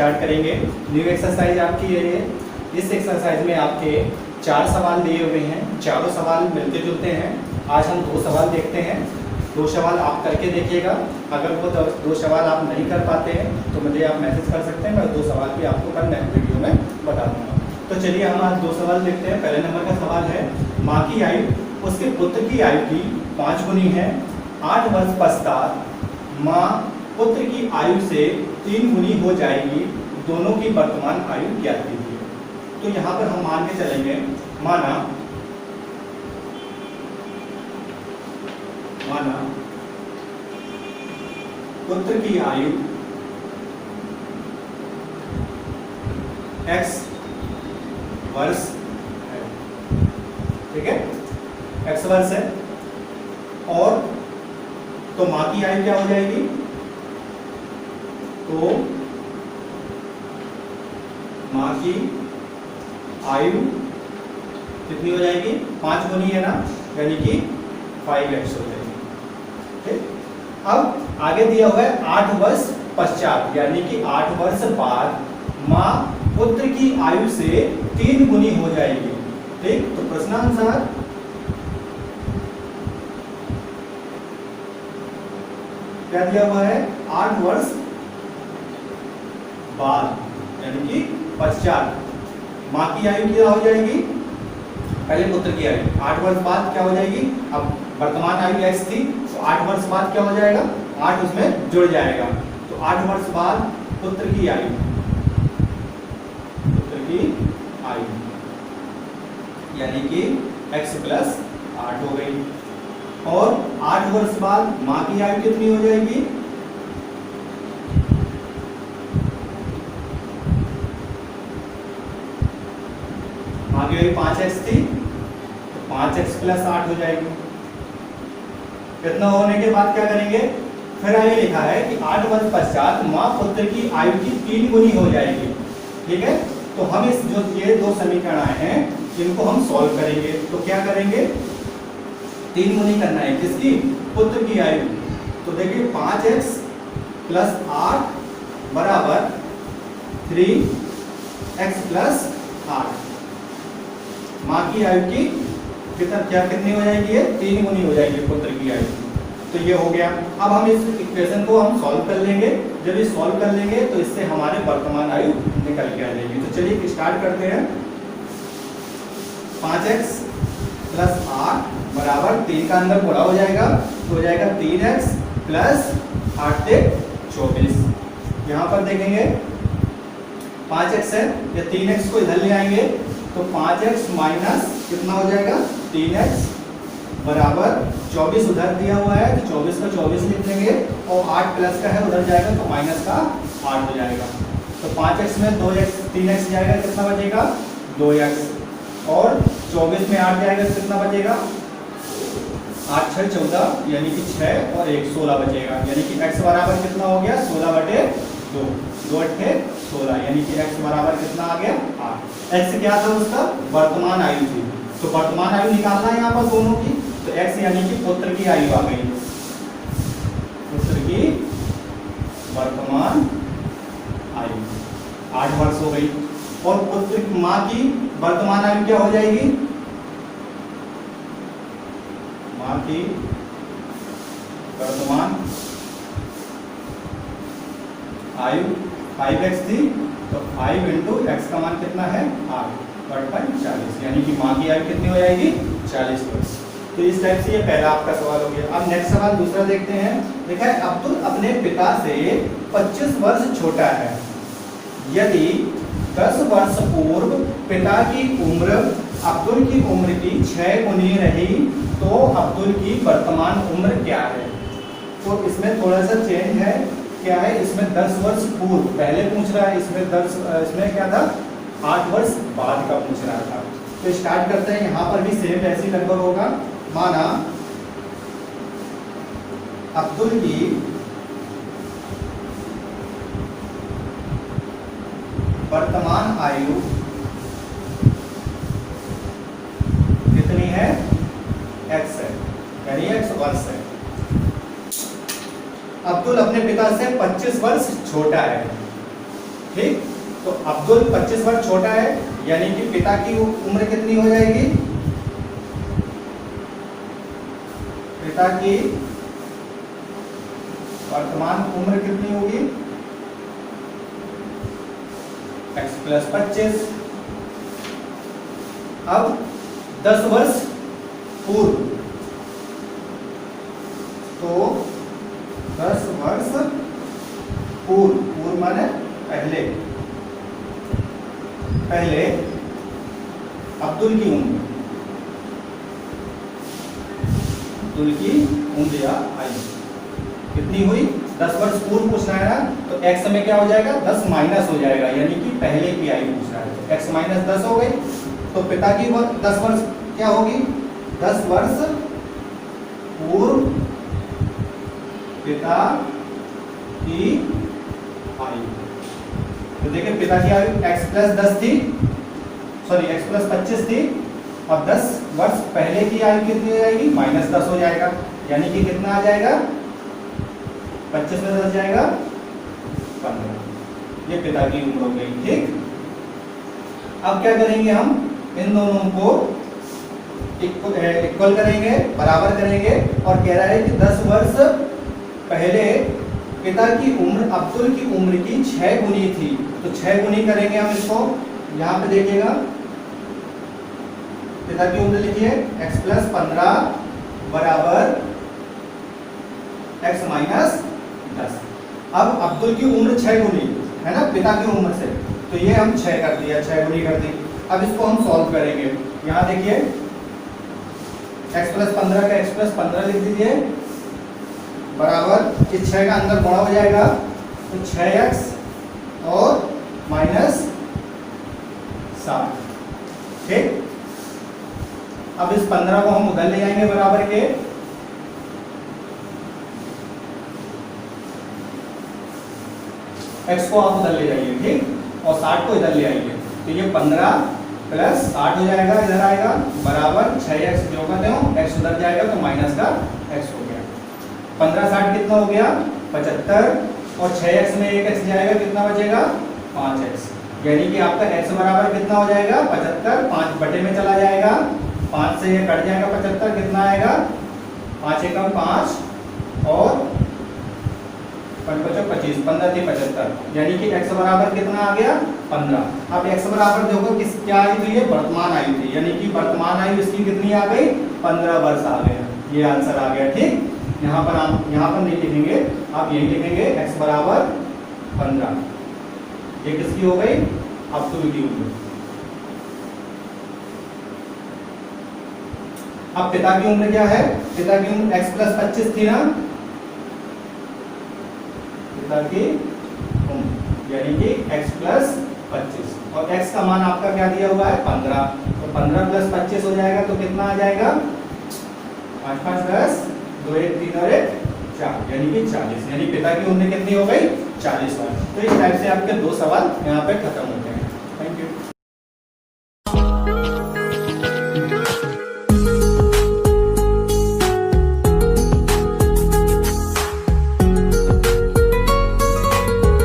Start करेंगे। New exercise आपकी ये है। इस एक्सरसाइज में आपके 4 सवाल दिए हुए हैं, चारों सवाल मिलते जुलते हैं। आज हम 2 सवाल देखते हैं। 2 सवाल आप करके देखिएगा। अगर वो 2 सवाल आप नहीं कर पाते हैं तो मुझे आप मैसेज कर सकते हैं, मैं 2 सवाल भी आपको कल नेक्स्ट वीडियो में बता दूँगा। तो चलिए हम आज 2 सवाल देखते हैं। पहले नंबर का सवाल है, माँ की आयु उसके पुत्र की आयु की 5 गुनी है। 8 वर्ष पश्चात माँ पुत्र की आयु से 3 गुनी हो जाएगी, दोनों की वर्तमान आयु ज्ञात कीजिए। तो यहाँ पर हम मान के चलेंगे, माना पुत्र की आयु x वर्ष है, ठीक है, x वर्ष है। और तो माँ की आयु क्या हो जाएगी, तो माँ की आयु कितनी हो जाएगी, 5 गुनी है ना, यानी कि 5x हो जाएगी। ठीक, अब आगे दिया हुआ है 8 वर्ष पश्चात, यानी कि 8 वर्ष बाद माँ पुत्र की आयु से 3 गुनी हो जाएगी। ठीक, तो प्रश्नानुसार क्या दिया हुआ है, 8 वर्ष बाद यानी कि पश्चात माँ की आयु क्या हो जाएगी, पहले पुत्र की आयु 8 वर्ष बाद क्या हो जाएगी। अब वर्तमान आयु x थी, तो 8 वर्ष बाद क्या हो जाएगा, 8 उसमें जुड़ जाएगा। तो 8 वर्ष बाद पुत्र की आयु यानी कि x प्लस 8 हो गई। और 8 वर्ष बाद माँ की आयु कितनी हो जाएगी, माँ की आयु 5x थी, तो 5x प्लस 8 हो जाएगी। इतना होने के बाद क्या करेंगे, फिर आगे लिखा है कि 8 वर्ष पश्चात माँ पुत्र की आयु की 3 गुनी हो जाएगी। ठीक है, तो हम इस जो ये 2 समीकरण आए हैं इनको हम सॉल्व करेंगे। तो क्या करेंगे, 3 गुनी करना है किसकी, पुत्र की आयु। तो देखिए 5x प्लस 8 बराबर 3x प्लस 8। माँ की आयु की कितनी हो जाएगी, ये 3 गुनी हो जाएगी पुत्र की आयु। तो ये हो गया। अब हम इस इक्वेशन को हम सॉल्व कर लेंगे। जब ये सॉल्व कर लेंगे तो इससे हमारे वर्तमान आयु निकल के आ जाएगी। तो चलिए स्टार्ट करते हैं। 5x प्लस 8 बराबर 3 का अंदर गुणा हो जाएगा, तो हो जाएगा 3x प्लस 8 से 24। यहाँ पर देखेंगे 5x है, या 3x को इधर ले आएंगे तो 5x माइनस कितना हो जाएगा, 3x बराबर 24 उधर दिया हुआ है तो 24 का 24 लिख देंगे, और 8 प्लस का है उधर जाएगा तो माइनस का 8 हो जाएगा। तो 5x में 2x 3x जाएगा, कितना बचेगा 2x, और 24 में 8 जाएगा तो कितना बचेगा, 8 6 14 यानी कि 6 और 1 16 बचेगा। यानी कि x बराबर कितना हो गया, 16/2, 2 8 16, यानी कि x बराबर कितना आ गया 8। x क्या था, उसका वर्तमान आयु थी, तो वर्तमान आयु निकालना है यहाँ पर दोनों की। तो x यानी कि पुत्र की आयु आ गई, पुत्र की वर्तमान आयु 8 वर्ष हो गई। और पुत्र माँ की वर्तमान आयु क्या हो जाएगी, माँ की वर्तमान आयु 5x थी, तो 5 इंटू एक्स का मान कितना है 8/40, यानी कि माँ की आयु कितनी हो जाएगी 40 वर्ष। तो इस टाइप से ये पहला आपका सवाल हो गया। अब नेक्स्ट सवाल दूसरा देखते हैं। देखा है, अब्दुल अपने पिता से 25 वर्ष छोटा है। यदि 10 वर्ष पूर्व पिता की उम्र अब्दुल की उम्र की 6 गुनी रही तो अब्दुल की वर्तमान उम्र क्या है। तो इसमें थोड़ा सा चेंज है, क्या है, इसमें 10 वर्ष पूर्व पहले पूछ रहा है, इसमें क्या था 8 वर्ष बाद का पूछ रहा था। तो स्टार्ट करते हैं। यहाँ पर भी सेम ऐसी लगभग होगा। माना अब्दुल की वर्तमान आयु कितनी है, x है, यानी x वर्ष है। अब्दुल अपने पिता से 25 वर्ष छोटा है। ठीक। तो अब्दुल 25 वर्ष छोटा है, यानी कि पिता की उम्र कितनी हो जाएगी? पिता की वर्तमान उम्र कितनी होगी? x plus 25। अब 10 वर्ष पूर्व, तो 10 वर्ष पूर्व, पूर्व माने पहले, पहले अब्दुल की उम्र, अब्दुल की उम्र या आयु कितनी हुई? 10 वर्ष पूर्व पूछना है ना, तो x में क्या हो जाएगा? 10 माइनस हो जाएगा, यानी कि पहले की आयु पूछना है, तो x माइनस 10 हो गई। तो पिता की 10 वर्ष क्या होगी? 10 वर्ष पूर्व पिता की आयु। तो देखिए पिता की आयु x प्लस 10 थी, सॉरी x प्लस 25 थी, और 10 वर्ष पहले की आयु कितनी हो जाएगी? माइनस 10 हो जाएगा, यानी कि कितना आ जाएगा? 25 में 10 जाएगा 15। ये पिता की उम्र हो गई, ठीक। अब क्या करेंगे हम? इन दोनों को इक्वल करेंगे, बराबर करेंगे, और कह रहा है कि 10 वर्ष पहले पिता की उम्र अब्दुल की उम्र की 6 गुनी थी, तो 6 गुनी करेंगे हम इसको। यहाँ पे देखिएगा, पिता की उम्र लिखिए x प्लस 15 बराबर x माइनस 10। अब अब्दुल की उम्र 6 गुनी है ना पिता की उम्र से, तो ये हम 6 कर दिया, 6 गुनी कर दी। अब इसको हम सॉल्व करेंगे। यहाँ देखिए x प्लस 15 का x प्लस 15 लिख दीजिए, बराबर इस 6 का अंदर बड़ा हो जाएगा, तो 6x और माइनस 7, ठीक। अब इस 15 को हम उधर ले जाएंगे बराबर के, x को आप उधर ले जाइए, ठीक, और 60 को इधर ले आइए, तो ये 15 प्लस 60 हो जाएगा, इधर आएगा, बराबर 6x जो करते हो x उधर जाएगा, तो माइनस का x हो गया। 15 60 कितना हो गया? 75, और 6x में एक x जाएगा, कितना बचेगा? 5x, यानी कि आपका x बराबर कितना हो जाएगा? 75, 5 बटे में चला जाएगा, 5 से ये कट जाएगा, 75 कितना आएगा? 5 एकम 5, और 25, 15 थी 75, यानी कि x बराबर कितना आ गया? 15। अब x बराबर देखो किस क्या आई थी? ये वर्तमान आई थी, यानी कि वर्तमान आयु इसकी कितनी आ गई? 15 वर्ष आ गया, ये आंसर आ गया, ठीक। यहाँ पर आप यहाँ पर नहीं लिखेंगे, आप यही लिखेंगे x बराबर 15। ये किसकी हो गई? अब्दुल की उम्र। अब पिता की उम्र क्या है? पिता की उम्र x प्लस 25 थी ना, पिता की उम्र यानी कि x प्लस 25, और x का मान आपका क्या दिया हुआ है? 15, तो 15 प्लस 25 हो जाएगा, तो कितना आ जाएगा? 5 5 10, 2 1 3 और 1 4, यानी कि 40, यानी पिता की उम्र कितनी हो गई? 40 वर्ष। तो इस टाइप से आपके 2 सवाल यहाँ पे खत्म होते हैं। Thank you.